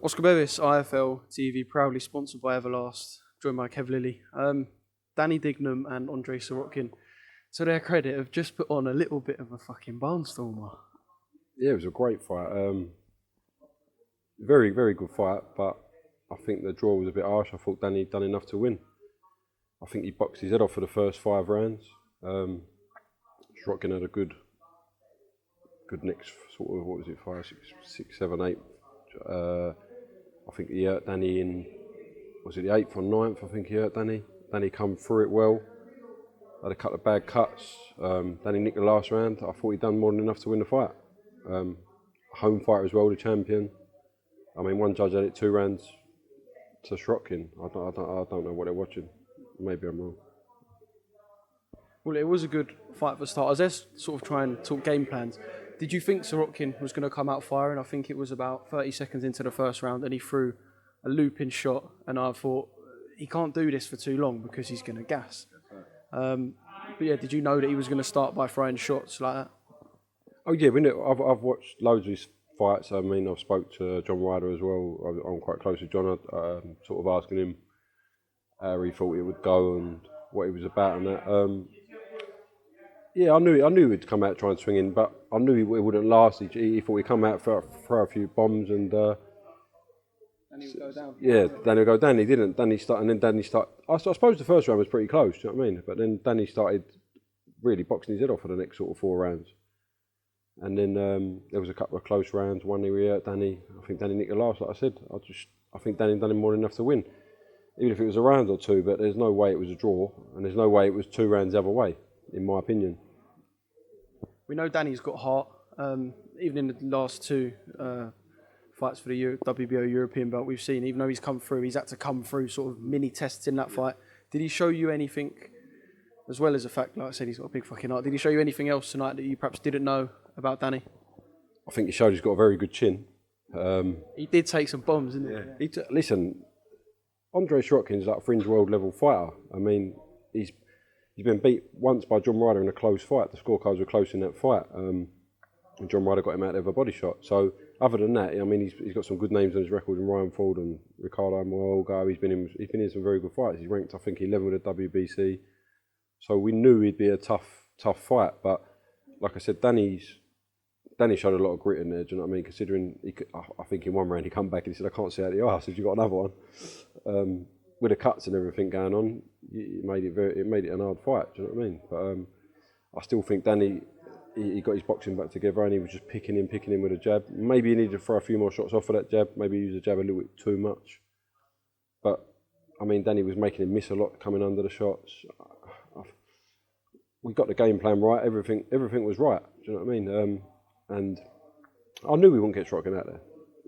Oscar BEVIS, IFL TV, proudly sponsored by Everlast, joined by Kev Lilley. Danny Dignum and Andrey Sirotkin, to their credit, have just put on a little bit of a fucking barnstormer. Yeah, it was a great fight. Very, very good fight, but I think the draw was a bit harsh. I thought Danny had done enough to win. I think he boxed his head off for the first 5 rounds. Sirotkin had a good next sort of, 5, 6, 7, 8. I think he hurt Danny in, was it the 8th or 9th? I think he hurt Danny. Danny come through it well. Had a couple of bad cuts. Danny nicked the last round. I thought he'd done more than enough to win the fight. Home fighter as well, the champion. I mean, one judge had it 2 rounds to Sirotkin. I don't know what they're watching. Maybe I'm wrong. Well, it was a good fight for starters. Let's sort of try and talk game plans. Did you think Sirotkin was going to come out firing? I think it was about 30 seconds into the first round and he threw a looping shot, and I thought, he can't do this for too long because he's going to gas. But yeah, did you know that he was going to start by throwing shots like that? Oh yeah, I've watched loads of his fights. I mean, I've spoke to John Ryder as well. I'm quite close with John. Sort of asking him how he thought it would go and what he was about and that. Yeah, I knew he'd come out trying and swing in, but I knew it wouldn't last. He thought he'd come out throw a few bombs and. And he would go down. Yeah, Danny would go down. He didn't. Danny started. I suppose the first round was pretty close. Do you know what I mean? But then Danny started really boxing his head off for the next sort of 4 rounds. And then there was a couple of close rounds. One he hurt Danny. I think Danny nicked the last. Like I said, I think Danny done him more than enough to win, even if it was a round or 2. But there's no way it was a draw, and there's no way it was 2 rounds the other way, in my opinion. We know Danny's got heart. Even in the last 2 fights for the WBO European belt, we've seen, even though he's come through, he's had to come through sort of mini tests in that fight. Did he show you anything, as well as the fact, like I said, he's got a big fucking heart, did he show you anything else tonight that you perhaps didn't know about Danny? I think he showed he's got a very good chin. He did take some bombs, didn't he? Listen, Andrey Sirotkin's like a fringe world level fighter. I mean, he's been beat once by John Ryder in a close fight. The scorecards were close in that fight. And John Ryder got him out there with a body shot. So other than that, I mean, he's got some good names on his record in Ryan Ford and Ricardo Moolgo. He's been in some very good fights. He's ranked, I think, 11 with the WBC. So we knew he'd be a tough fight. But like I said, Danny showed a lot of grit in there. Do you know what I mean? Considering I think in one round he come back and he said, "I can't see out the arse. Have you got another one?" With the cuts and everything going on, it made it an hard fight. Do you know what I mean? But I still think Danny, he got his boxing back together and he was just picking him with a jab. Maybe he needed to throw a few more shots off of that jab. Maybe he used the jab a little bit too much. But I mean, Danny was making him miss a lot coming under the shots. We got the game plan right. Everything was right. Do you know what I mean? And I knew we wouldn't get Sirotkin out there.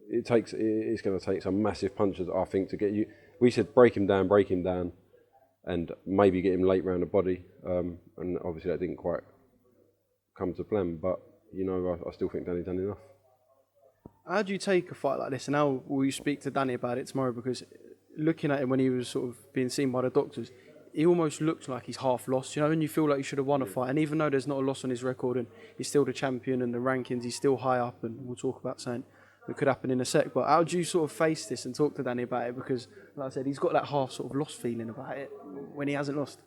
It's going to take some massive punches, I think, to get you. We said break him down, and maybe get him late round the body. And obviously that didn't quite come to plan. But you know, I still think Danny done enough. How do you take a fight like this, and how will you speak to Danny about it tomorrow? Because looking at him when he was sort of being seen by the doctors, he almost looks like he's half lost, you know, and you feel like he should have won a fight. And even though there's not a loss on his record and he's still the champion and the rankings, he's still high up, and we'll talk about something that could happen in a sec. But how do you sort of face this and talk to Danny about it? Because, like I said, he's got that half sort of lost feeling about it when he hasn't lost.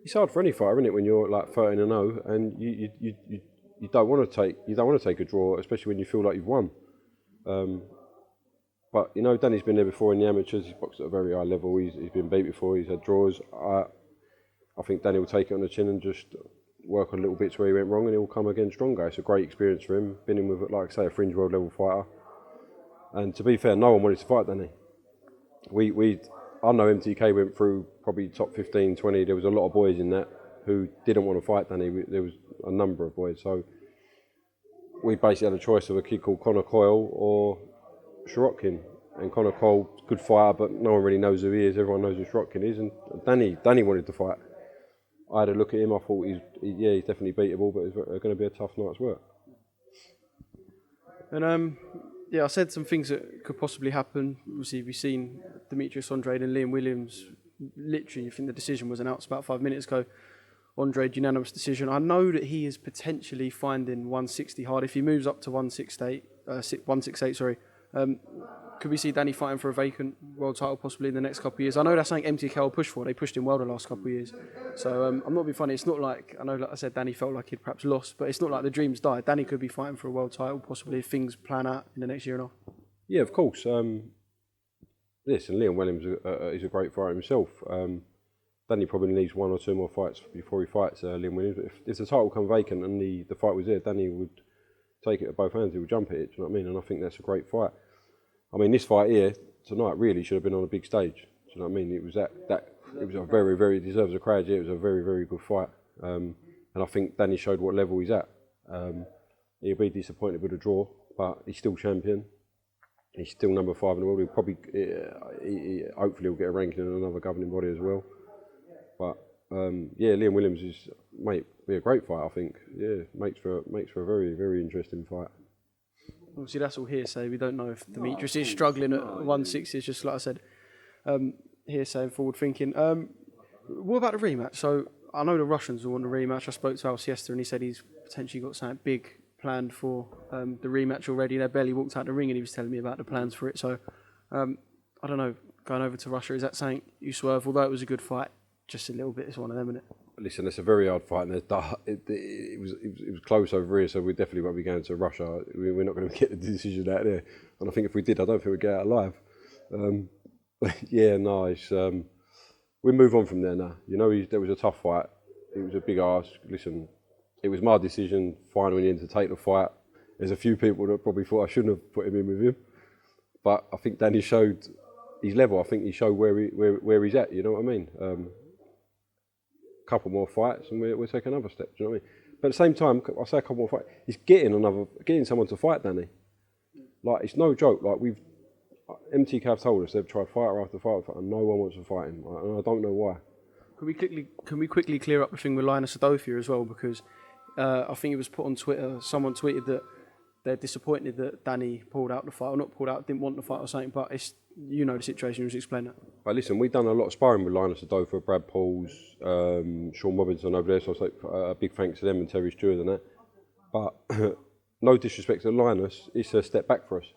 It's hard for any fighter, isn't it, when you're like 13-0 and you don't want to take a draw, especially when you feel like you've won. But you know, Danny's been there before in the amateurs. He's boxed at a very high level. He's been beat before. He's had draws. I think Danny will take it on the chin and just work on little bits where he went wrong, and he'll come again stronger. It's a great experience for him. Been in with, like I say, a fringe world level fighter. And to be fair, no one wanted to fight Danny. I know MTK went through probably top 15, 20. There was a lot of boys in that who didn't want to fight Danny. There was a number of boys. So we basically had a choice of a kid called Conor Coyle or Sirotkin. And Conor Coyle, good fighter, but no one really knows who he is. Everyone knows who Sirotkin is. And Danny wanted to fight. I had a look at him. I thought he's definitely beatable, but it's going to be a tough night's work. And I said some things that could possibly happen. Obviously, we've seen Demetrius Andrade and Liam Williams. Literally, I think the decision was announced about 5 minutes ago. Andrade, unanimous decision. I know that he is potentially finding 160 hard. If he moves up to 168, Could we see Danny fighting for a vacant world title possibly in the next couple of years? I know that's something MTK will push for. They pushed him well the last couple of years. So I'm not being funny. It's not like, I know, like I said, Danny felt like he'd perhaps lost, but it's not like the dreams died. Danny could be fighting for a world title possibly if things plan out in the next year and a half. Yeah, of course. Listen, Leon Williams is a great fighter himself. Danny probably needs 1 or 2 more fights before he fights Leon Williams. But if the title come vacant and the fight was there, Danny would take it with both hands. He would jump at it. Do you know what I mean? And I think that's a great fight. I mean, this fight here tonight really should have been on a big stage. Do you know what I mean? It was it was a very, very deserves a crowd. Yeah, it was a very, very good fight. And I think Danny showed what level he's at. He'll be disappointed with a draw, but he's still champion. He's still number 5 in the world. He'll probably, hopefully, he'll get a ranking in another governing body as well. But yeah, Liam Williams is, mate, be a great fight. I think. Yeah, makes for a very, very interesting fight. Obviously, that's all hearsay. We don't know if Demetrius is struggling at 160. It's just like I said, hearsay and forward thinking. What about the rematch? So I know the Russians will want the rematch. I spoke to Al Siesta and he said he's potentially got something big planned for the rematch already. They barely walked out the ring and he was telling me about the plans for it. So I don't know. Going over to Russia, is that something you swerve? Although it was a good fight, just a little bit. It's one of them, isn't it? Listen, it's a very hard fight, and it was close over here, so we definitely won't be going to Russia. We're not going to get the decision out there, and I think if we did, I don't think we'd get out alive. Yeah, no, we move on from there now. You know, there was a tough fight. It was a big ask. Listen, it was my decision finally in to take the fight. There's a few people that probably thought I shouldn't have put him in with him, but I think Danny showed his level. I think he showed where he's at. You know what I mean? Couple more fights and we'll take another step. Do you know what I mean? But at the same time, I say a couple more fights. He's getting someone to fight Danny. Like, it's no joke. Like, MTK have told us they've tried fighter after fighter, and no one wants to fight him. And I don't know why. Can we quickly clear up the thing with Linus Adofia as well? Because I think it was put on Twitter. Someone tweeted that they're disappointed that Danny pulled out the fight, or not pulled out, didn't want the fight or something. But it's, you know, the situation. Just explain that. But listen, we've done a lot of sparring with Linus Adofia, Brad Pauls, Sean Robinson over there. So I say a big thanks to them and Terry Stewart and that. But no disrespect to Linus, it's a step back for us.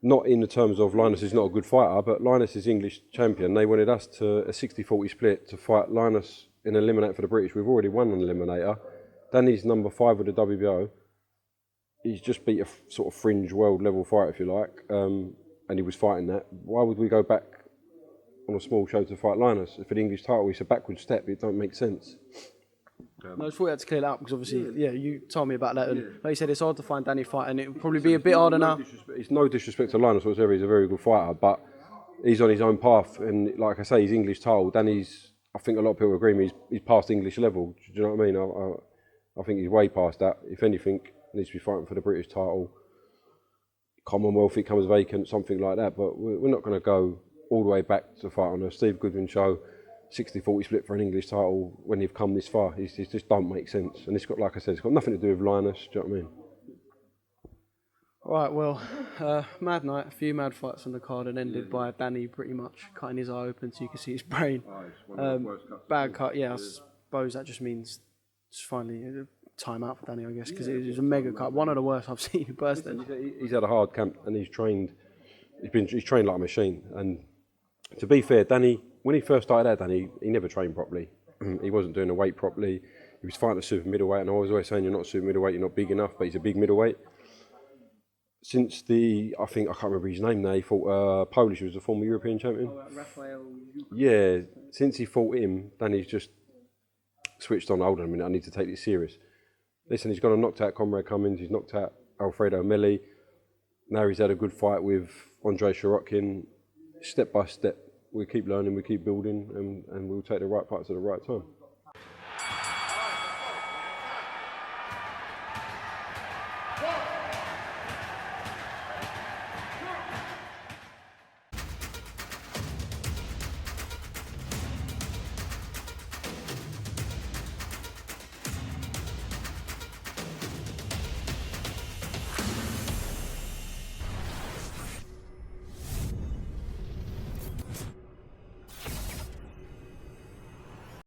Not in the terms of Linus is not a good fighter, but Linus is English champion. They wanted us to a 60-40 split to fight Linus in an eliminator for the British. We've already won an eliminator. Danny's number 5 with the WBO. He's just beat a sort of fringe world level fighter, if you like, and he was fighting that. Why would we go back on a small show to fight Linus? For the English title, it's a backward step. It don't make sense. I just thought we had to clear that up because obviously, yeah, you told me about that. And like you said, it's hard to find Danny fight, and it would probably be a bit harder now. It's no disrespect to Linus whatsoever. He's a very good fighter, but he's on his own path. And like I say, he's English title. Danny's, I think a lot of people agree with me, he's past English level. Do you know what I mean? I think he's way past that. If anything, he needs to be fighting for the British title. Commonwealth, it comes vacant, something like that. But we're not going to go all the way back to fight on a Steve Goodwin show. 60-40 split for an English title when you've come this far. It just don't make sense. And it's got, like I said, it's got nothing to do with Linus. Do you know what I mean? All right, well, mad night. A few mad fights on the card and ended by Danny pretty much cutting his eye open so you can see his brain. Bad cut, yeah, I suppose that just means it's finally a time out for Danny, I guess, because it was a mega cut. One of the worst I've seen in person. He's had a hard camp and he's trained like a machine. And to be fair, Danny, when he first started out, Danny, he never trained properly. He wasn't doing the weight properly. He was fighting a super middleweight, and I was always saying, you're not super middleweight, you're not big enough, but he's a big middleweight. Since I can't remember his name now, he fought Polish, who was a former European champion. Rafael. Yeah, since he fought him, Danny's just switched on, hold on a minute, I need to take this serious. Listen, he's gone and knocked out Conrad Cummins, he's knocked out Alfredo Melli. Now he's had a good fight with Andrey Sirotkin. Step by step, we keep learning, we keep building, and we'll take the right fights at the right time.